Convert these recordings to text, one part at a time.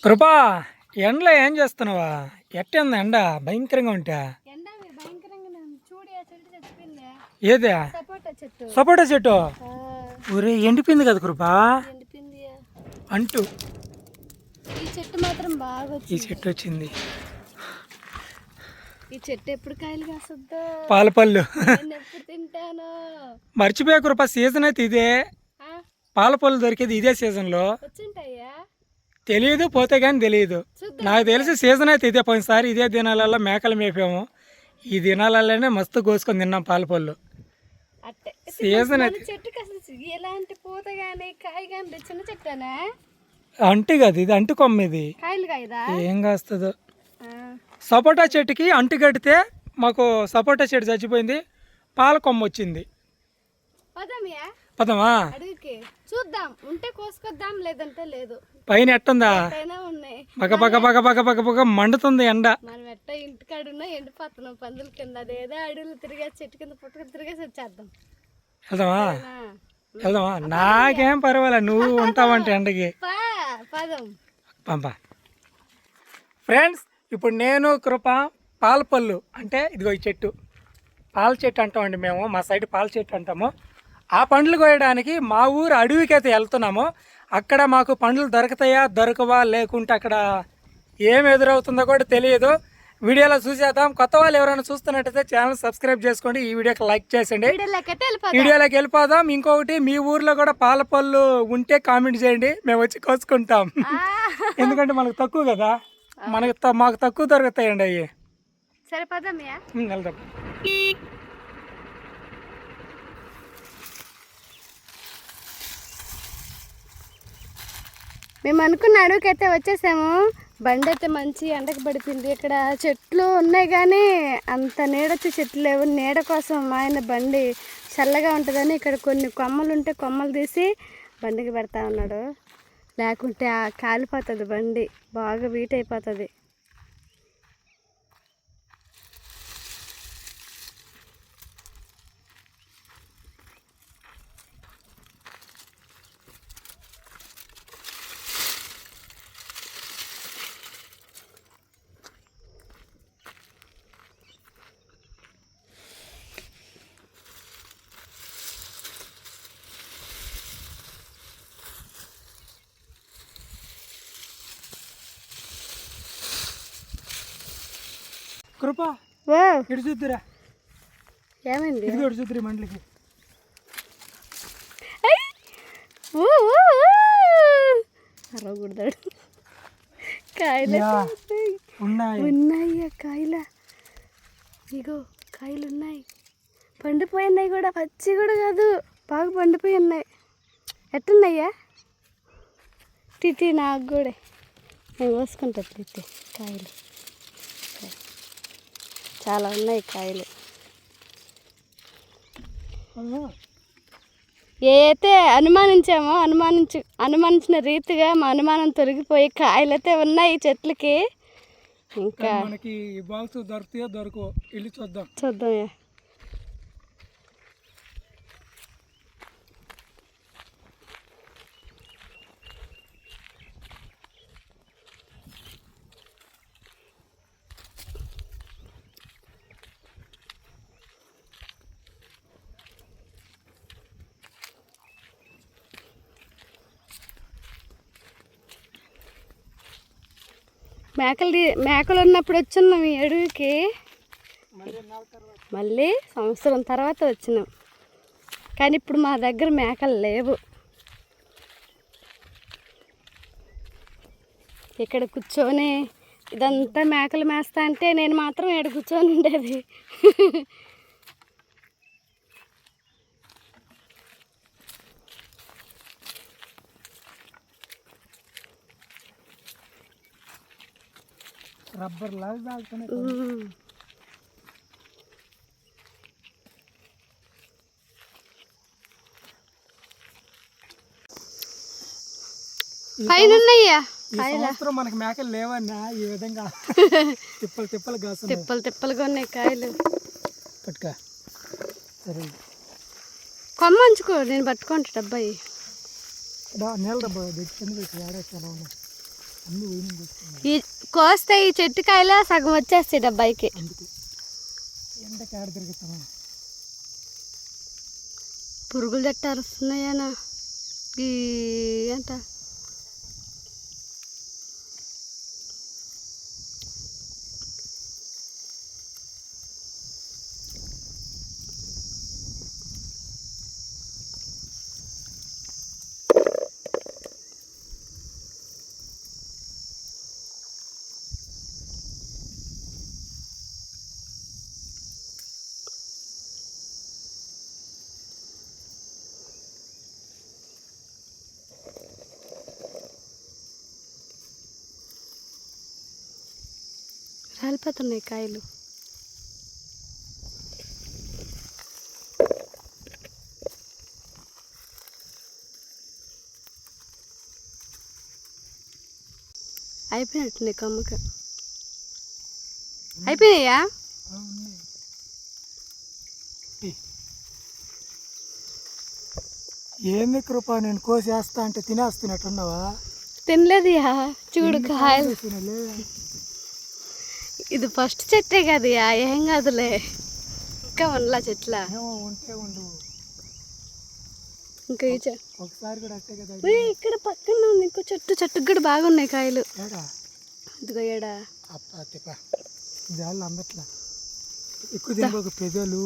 కృపా ఎండలో ఏం చేస్తున్నావా? ఎట్టుంది ఎండ భయంకరంగా ఉంటా? ఏదే సపోటా చెట్టు ఊరే ఎండిపోయింది కదా కృపా. అంటూ ఈ చెట్టు మాత్రం బాగా ఈ చెట్టు వచ్చింది. ఈ చెట్టు ఎప్పుడు కాయలు కాస్తుందో పాలపళ్ళు ఎప్పుడు తింటాను. మర్చిపోయే కృప, సీజన్ అయితే ఇదే. పాలపళ్ళు దొరికేది ఇదే సీజన్ లో. వచ్చింటాయా తెలియదు, పోతే కానీ తెలియదు. నాకు తెలిసి సీజన్ అయితే ఇదే. పోయినసారి ఇదే దినాలలో మేకలు మేపాము. ఈ దినాలలోనే మస్తు కోసుకొని తిన్నాం పాలపళ్ళు. సీజన్ అయితే చెట్టుకి అసలు ఎలాంటి పూత గానీ కాయ గానీ చిన్న చెట్టేనా? అంటు కదా ఇది, అంటు కొమ్మ ఇది. కాయలు కాయదా? ఏం కాస్తుందో. సపోటా చెట్టుకి అంటు కడితే మాకు సపోటా చెట్టు చచ్చిపోయింది, పాల కొమ్మ వచ్చింది. పదమా చూద్దాం, ఉంటే కోసుకొద్దాం, లేదంటే లేదు. పైన ఎట్టుందా? ఉన్నాయి బగ బగ బగ బగ బగ బగ మండుతుంది ఎండ. మనం ఎట్ట ఇంటికాడున్నా ఎండిపోతున్నాం పందుల కింద. అదేదో అడవులు తిరిగేసి చెట్టు కింద పుట్టుకుని తిరిగేసి వచ్చేద్దాం. వెళ్దామా? వెళ్దామా? నాకేం పర్వాలే, నువ్వు ఉంటావంటే ఎండకి. పంపా ఫ్రెండ్స్, ఇప్పుడు నేను కృప పాలపళ్ళు అంటే ఇదిగో ఈ చెట్టు, పాల చెట్టు అంటామండి మేము, మా సైడ్ పాల చెట్టు అంటాము. ఆ పండ్లు కోయడానికి మా ఊరు అడవికి అయితే వెళ్తున్నాము. అక్కడ మాకు పండ్లు దొరుకుతాయా దొరకవా, లేకుంటే అక్కడ ఏం ఎదురవుతుందో కూడా తెలియదు. వీడియోలో చూసేద్దాం. కొత్త వాళ్ళు ఎవరైనా చూస్తున్నట్టయితే ఛానల్ సబ్స్క్రైబ్ చేసుకోండి, ఈ వీడియోకి లైక్ చేసండి. వీడియోలోకి వెళ్ళిపోదాం. ఇంకొకటి, మీ ఊర్లో కూడా పాలపళ్ళు ఉంటే కామెంట్ చేయండి, మేము వచ్చి కోసుకుంటాం. ఎందుకంటే మనకు తక్కువ కదా, మాకు తక్కువ దొరుకుతాయండి అవి. సరిపోదామయ్యా, వెళ్దాం. మేము అనుకున్న అడవికైతే వచ్చేసాము. బండి అయితే మంచి ఎండకు పడిపోయింది. ఇక్కడ చెట్లు ఉన్నాయి కానీ అంత నీడొచ్చే చెట్లు లేవు. నీడ కోసం మా ఆయన బండి చల్లగా ఉంటుందని ఇక్కడ కొన్ని కొమ్మలు ఉంటే కొమ్మలు తీసి బండికి పెడతా ఉన్నాడు. లేకుంటే కాలిపోతుంది బండి, బాగా వీట్ అయిపోతుంది. కృప ఇటు చూద్దురా. ఏమైంది? ఇది ఇటు చూద్దురా మండలికి. అరవకూడదాడు. కాయలు ఉన్నాయ్యా, కాయల ఇగో కాయలు ఉన్నాయి. పండిపోయి ఉన్నాయి కూడా, పచ్చి కూడా కాదు, బాగా పండిపోయి ఉన్నాయి. ఎట్టున్నాయ్యా? తిట్టి నాకు కూడా నేను కోసుకుంటా. తిట్టి కాయలు చాలా ఉన్నాయి కాయలు. ఏ అయితే అనుమానించామో అనుమానించిన రీతిగా మా అనుమానం తొలగిపోయి కాయలైతే ఉన్నాయి చెట్లకి. ఇంకా మనకి బాక్స్ దొరుకుతాయో దొరకవో వెళ్ళి చూద్దాం. మేకలు ఉన్నప్పుడు వచ్చినాం ఈ అడవికి, మళ్ళీ సంవత్సరం తర్వాత వచ్చినాం. కానీ ఇప్పుడు మా దగ్గర మేకలు లేవు. ఇక్కడ కూర్చొని ఇదంతా మేకలు మేస్తా అంటే నేను మాత్రం ఇక్కడ కూర్చొని ఉండేది. రబ్బర్ లాగా తాగుతున్నాయి. పైన ఉన్నాయ్యా సంవత్సరం మనకి మేకలు లేవన్నా ఈ విధంగా తిప్పలుగా ఉన్నాయి కాయలు. పట్టుకా సరే, కొమ్మ అంచుకో, నేను పట్టుకుంటా. డబ్బాయి నీళ్ళ డబ్బా కింద పెట్టి ఆడేస్తాను. ఈ కోస్తే ఈ చెట్టు కాయలు సగం వచ్చేస్తాయి డబ్బాయికి. ఎండకి ఆడ తిరుగుతామా? పురుగులు జట్టు అరుస్తున్నాయనా ఈ అంట. రాలిపోతున్నాయి కాయలు. అయిపోయినట్టుంది కొమ్మక. అయిపోయినాయా? ఏంది కృప, నేను కోసేస్తా అంటే తినేస్తున్నట్టున్నావా? తినలేదు యా, చూడు కాయలు. ఇది ఫస్ట్ చెట్టే కదయా, ఏం కాదులే. ఇంకా ఉండలా చెట్ల ఉంటే ఉండు. ఇంకా ఒకసారి కూడా అట్టే కదా. ఇక్కడ పక్కన ఉంది ఇంకో చెట్టు, చెట్టుకు కూడా బాగున్నాయి కాయలు. ఇదిగో ఏడా అందట్లా ఎక్కువ తినబోకు, పెదలు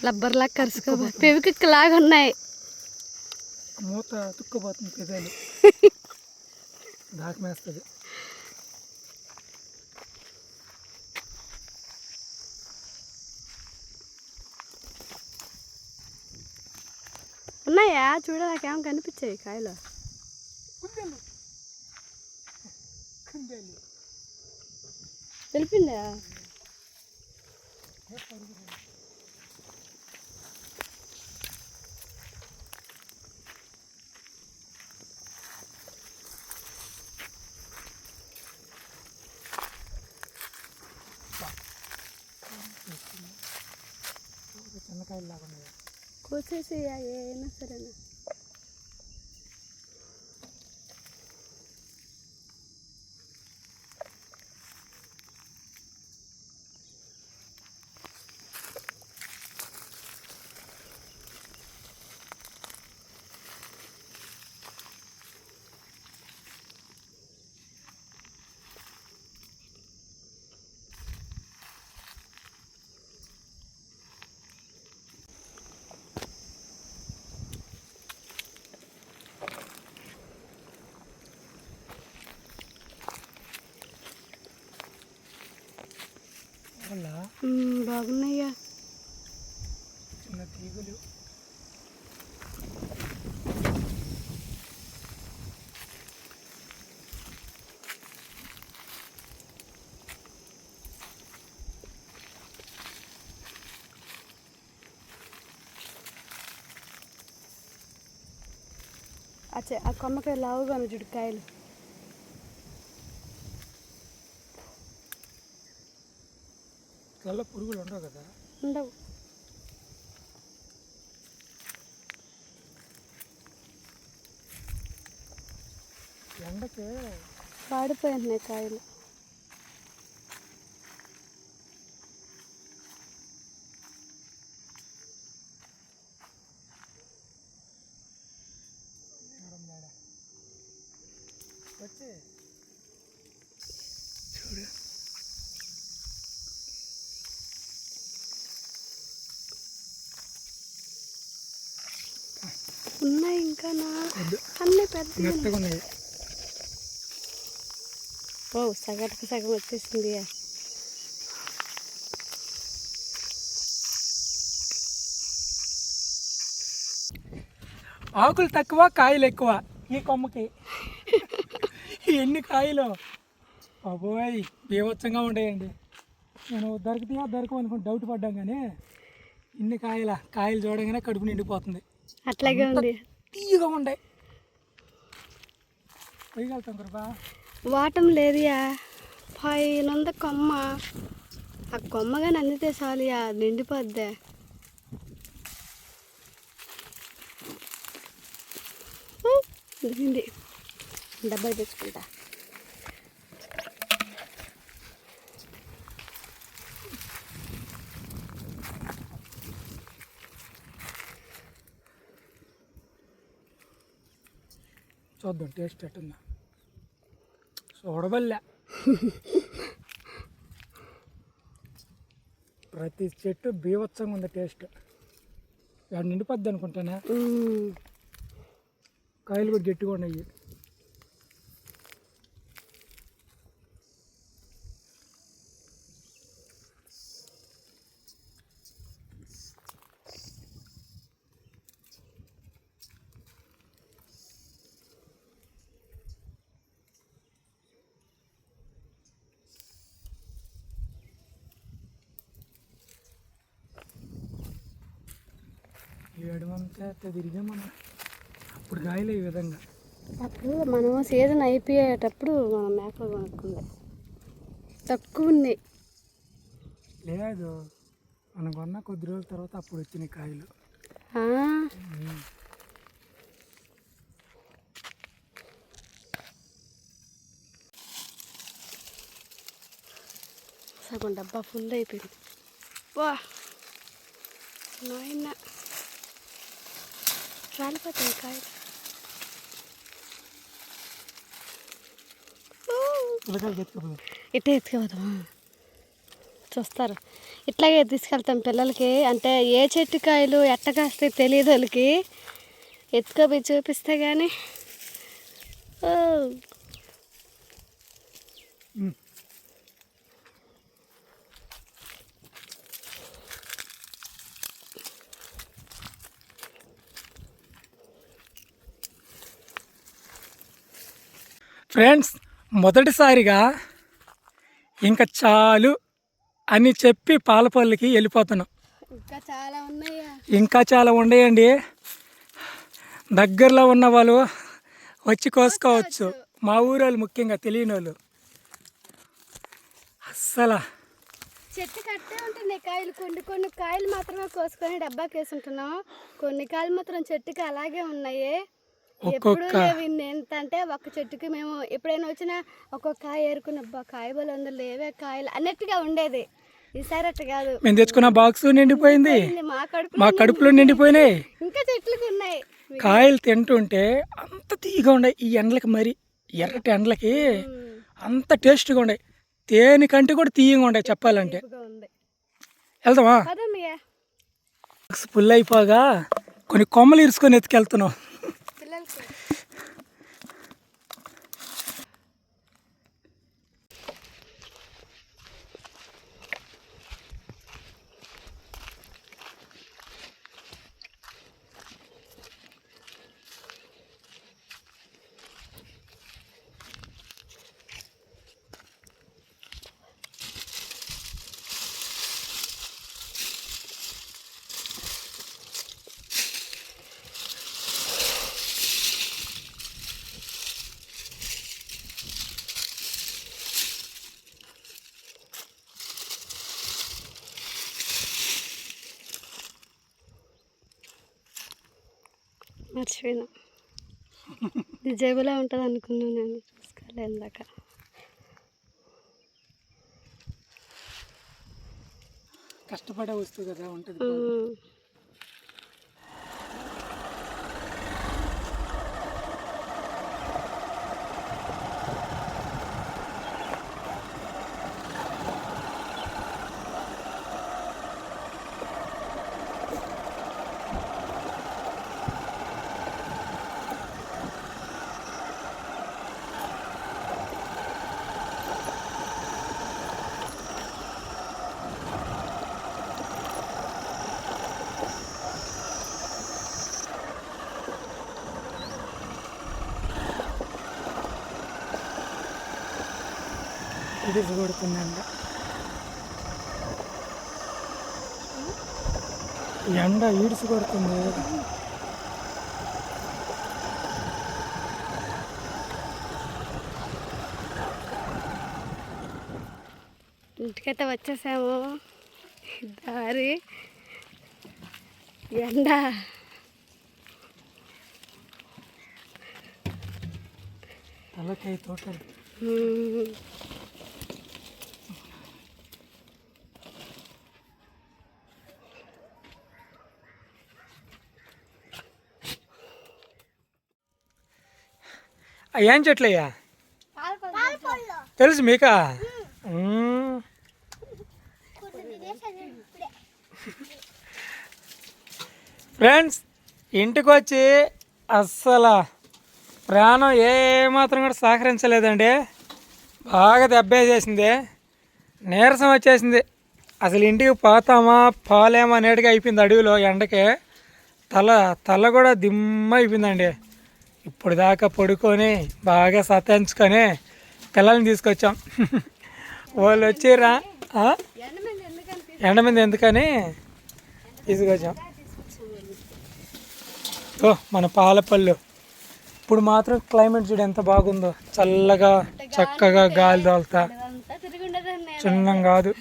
రబ్బర్లా కరుసుకో, పెవికి లాగా ఉన్నాయి. మూత తుక్కుపోతుంది, పెదలు దాకమేస్తుంది. ఉన్నాయా చూడ, నాకేమో కనిపించాయి కాయలు. తెలిపిందా? చిన్నకాయలు లాగా ఉన్నాయి. కోసేసి ఏమైనా సరేనా. బాగున్నాయా చిన్న తీగులు. ఆ కొమ్మకాయ లావుగా చూడు కాయలు. కళ్ళ పురుగులు ఉండవు కదా? ఉండవు. ఎండకి వాడిపోయినాయి కాయలు. చూడు ఉన్నాయి ఇంకా అన్నీ పెద్ద మెత్తగా ఉన్నాయి. ఓ సగటుకు సగం వచ్చేసింది. ఆకులు తక్కువ, కాయలు ఎక్కువ ఈ కొమ్మకి. ఎన్ని కాయలు బాబోయ్, బీభత్సంగా ఉండేయండి. నేను దొరకవు అనుకుని డౌట్ పడ్డాం, కానీ ఇన్ని కాయలు చూడగానే కడుపు నిండిపోతుంది. అట్లాగే ఉంది, తీయగా ఉండే. పోయగలుగుతాం కృపా? వాటం లేదుయా, పైన కొమ్మ. ఆ కొమ్మగా నందితే చాలుయా, నిండిపోద్దే. డబ్బా తెచ్చుకుంటా. చూద్దాం టేస్ట్ ఎట్టుందా. చూడబల్లే ప్రతి చెట్టు బీభత్సంగా ఉంది టేస్ట్. ఇక్కడ నిండిపోద్ది అనుకుంటానా. కాయలు కూడా గట్టిగా ఉన్నాయి. ఏడవంతా తిరిగా మనం అప్పుడు కాయలు ఈ విధంగా. అప్పుడు మనం సీజన్ అయిపోయేటప్పుడు మనం మేకలు కొనుక్కుంది తక్కువ ఉన్నాయి. లేదు, మనం కొన్న కొద్ది రోజుల తర్వాత అప్పుడు వచ్చినాయి కాయలు. సగం డబ్బా ఫుల్ అయిపోయింది. వా నాయన రాలిపోతాయి కాయలు. ఇట్టే ఎత్తుకుపోతాం, చూస్తారు. ఇట్లాగే తీసుకెళ్తాం పిల్లలకి. అంటే ఏ చెట్టు కాయలు ఎట్ట కాస్తే తెలియదు వాళ్ళకి. ఎత్తుకోపోయి చూపిస్తే కానీ ఫ్రెండ్స్, మొదటిసారిగా ఇంకా చాలు అని చెప్పి పాలపల్లికి వెళ్ళిపోతున్నాం. ఇంకా చాలా ఉన్నాయా? ఇంకా చాలా ఉన్నాయండి. దగ్గరలో ఉన్న వాళ్ళు వచ్చి కోసుకోవచ్చు. మా ఊరోళ్ళు ముఖ్యంగా తెలియని వాళ్ళు. అస్సలు చెట్టు కట్టే ఉంటున్నాయి కాయలు. కొన్ని కాయలు మాత్రమే కోసుకొని డబ్బాకి వేసుకుంటున్నాం. కొన్ని కాయలు మాత్రం చెట్టుకి అలాగే ఉన్నాయి. ఎప్పుడు ఎంత అంటే ఒక చెట్టుకి మేము ఎప్పుడైనా వచ్చినా ఒక్కొక్క కాయ ఏరుకున్న కాయ బలు వందలు లేవే కాయలు అన్నట్టుగా ఉండేది. ఈసారి అట్ట కాదు. మేము తెచ్చుకున్న బాక్స్ నిండిపోయింది, మా కడుపులో నిండిపోయినాయి. ఇంకా చెట్లకు ఉన్నాయి. కాయలు తింటుంటే అంత తీగా ఉన్నాయి. ఈ ఎండలకి మరి ఎర్రటి ఎండలకి అంత టేస్ట్గా ఉన్నాయి. తేనె కంటే కూడా తీయగా ఉన్నాయి చెప్పాలంటే. వెళ్దామా? బాక్స్ ఫుల్ అయిపోగా కొన్ని కొమ్మలు ఇరుసుకొని ఎత్తుకెళ్తున్నాం. మర్చిపోయినా, ఇది జేబులా ఉంటుంది అనుకున్నాను నేను. చూసుకోలే ఇందాక. కష్టపడే వస్తువు కదా ఉంటుంది. ఇడిసి కొడుతుందంట ఎండ, ఈడిసి కొడుతుంది. ఇంటికైతే వచ్చేసాము. దారి ఎండ. తలకాయ తోటలు. ఏం చెట్లయ్యా? తెలుసు మీకా? ఫ్రెండ్స్, ఇంటికి వచ్చి అస్సలు ప్రాణం ఏమాత్రం కూడా సహకరించలేదండి. బాగా దెబ్బేసేసింది, నీరసం వచ్చేసింది. అసలు ఇంటికి పోతామా పోలేమా అనేటిగా అయిపోయింది. అడవిలో ఎండకి తల కూడా దిమ్మ అయిపోయిందండి. ఇప్పుడు దాకా పడుకొని బాగా సతాయించుకొని పిల్లల్ని తీసుకొచ్చాం. వాళ్ళు వచ్చిరా ఎండ మీద ఎందుకని తీసుకొచ్చాం. ఓ మన పాలపళ్ళు. ఇప్పుడు మాత్రం క్లైమేట్ చూడు ఎంత బాగుందో, చల్లగా చక్కగా గాలి తోలుతా. చిన్నం కాదు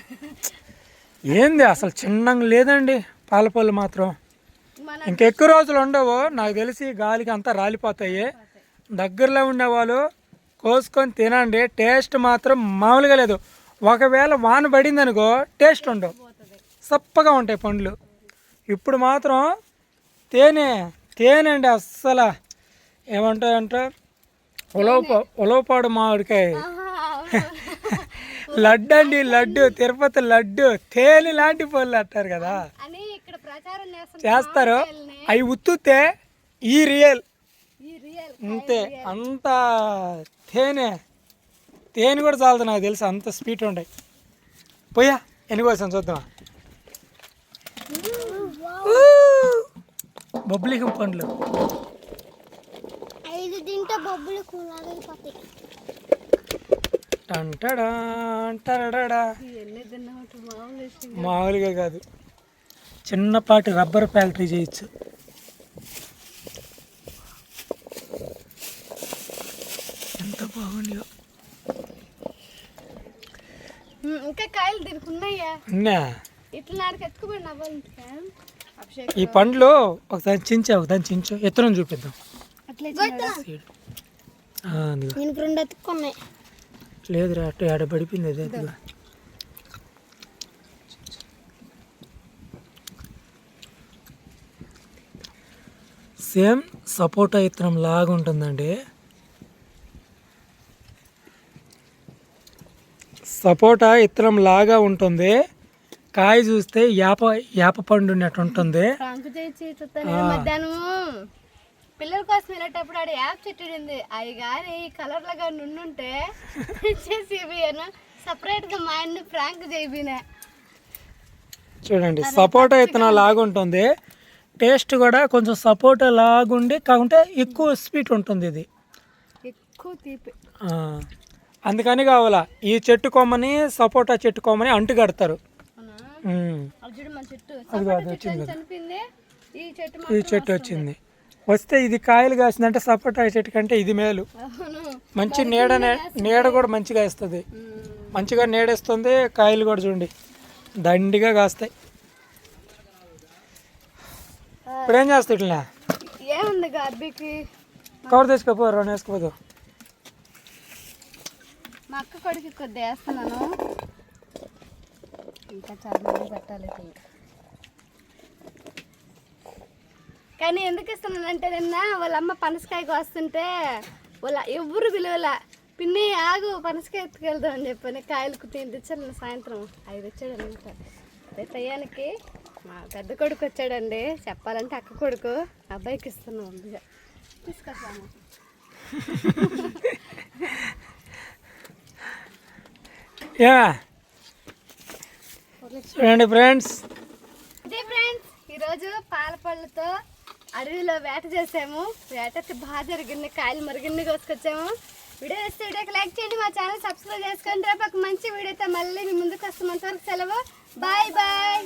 ఏంది అసలు, చిన్నంగా లేదండి పాలపళ్ళు మాత్రం. ఇంకెక్కువ రోజులు ఉండవు నాకు తెలిసి, గాలికి అంతా రాలిపోతాయి. దగ్గరలో ఉండేవాళ్ళు కోసుకొని తినండి, టేస్ట్ మాత్రం మామూలుగా లేదు. ఒకవేళ వాన పడింది అనుకో టేస్ట్ ఉండవు, సప్పగా ఉంటాయి పండ్లు. ఇప్పుడు మాత్రం తేనె అండి అస్సలు. ఏమంటాయంటే ఉలవపాడు మామిడికాయ లడ్డు అండి, లడ్డు తిరుపతి లడ్డు, తేనె లాంటి పళ్ళు అంటారు కదా, చేస్తారు. అవి ఉత్తుతే ఈ రియల్ అంతే. అంత తేనె కూడా చాలదు నాకు తెలుసు, అంత స్వీట్ ఉంటాయి. పోయా ఎన్ని కోసం చూద్దామా. బొబ్బలికం పండ్లు మామూలుగా కాదు, చిన్నపాటి రబ్బర్ ఫ్యాక్టరీ చేయొచ్చు. ఎంత బాగుందో. ఇంకా కాయలు దీనికి ఉన్నాయా? ఉన్నా. ఇట్లా నాడికి ఎత్తుకుపోయిన అవ్వాలి. ఈ పండ్లు ఒకదాని చించు ఎత్తనం చూపిద్దాం. లేదురా అటు ఆడ పడిపోయింది అదే. సేమ్ సపోటా ఇత్తనం లాగా ఉంటుందండి. సపోటా ఇత్తనం లాగా ఉంటుంది. కాయ చూస్తే యాప పండు ఉన్నట్టు ఉంటుంది. మధ్యాహ్నం పిల్లల కోసం వెళ్ళేటప్పుడు ఆడ యాప్ చెట్టు అవి కానీ కలర్ లాగా నుండుంటే సపరేట్ గా మా ఆయన ఫ్రాంక్ చేయినా. చూడండి సపోటా ఇత్తనం లాగా ఉంటుంది. టేస్ట్ కూడా కొంచెం సపోటా లాగుండి కాకుంటే ఎక్కువ స్వీట్ ఉంటుంది. ఇది ఎక్కువ తీపి, అందుకని కావాలా ఈ చెట్టు కొమ్మని సపోటా చెట్టు కొమ్మని అంటు కడతారు. ఈ చెట్టు వచ్చింది. వస్తే ఇది కాయలు కాసిందంటే సపోటా చెట్టు కంటే ఇది మేలు. మంచి నీడ కూడా మంచిగా వేస్తుంది, మంచిగా నీడేస్తుంది. కాయలు కూడా చూడండి దండిగా కాస్తాయి. ఇప్పుడు ఏం చేస్తా ఇట్లా ఏముంది గర్భికి కవర్ తెచ్చుకోపో, రెండు వేసుకోపోదు. మా అక్క కొడుకు కొద్ది వేస్తున్నాను, ఇంకా చాలా మంది పెట్టాలి. కానీ ఎందుకు ఇస్తున్నానంటే నిన్న వాళ్ళ అమ్మ పనసకాయకు వస్తుంటే ఎవరు విలువల పిన్ని ఆగు పనసకాయ ఎత్తుకెళ్దాం అని చెప్పని కాయలకు తెచ్చాను. సాయంత్రం 5 వచ్చాడు అనమాట. అదే టయానికి మా పెద్ద కొడుకు వచ్చాడండి. చెప్పాలంటే అక్క కొడుకు, అబ్బాయికి ఇస్తున్నాం. ముందుగా తీసుకొస్తాము. చూడండి ఫ్రెండ్స్, అదే ఫ్రెండ్స్ ఈరోజు పాలపళ్ళతో అడవిలో వేట చేసాము. వేట బాగా జరిగింది, కాయలు మరిగిన్ని కోసుకొచ్చాము. వీడియో వేస్తే వీడియోకి లైక్ చేయండి, మా ఛానల్ సబ్స్క్రైబ్ చేసుకోండి. రేపు ఒక మంచి వీడియోతో మళ్ళీ మీ ముందుకు వస్తాం. అంతవరకు సెలవు, బాయ్ బాయ్.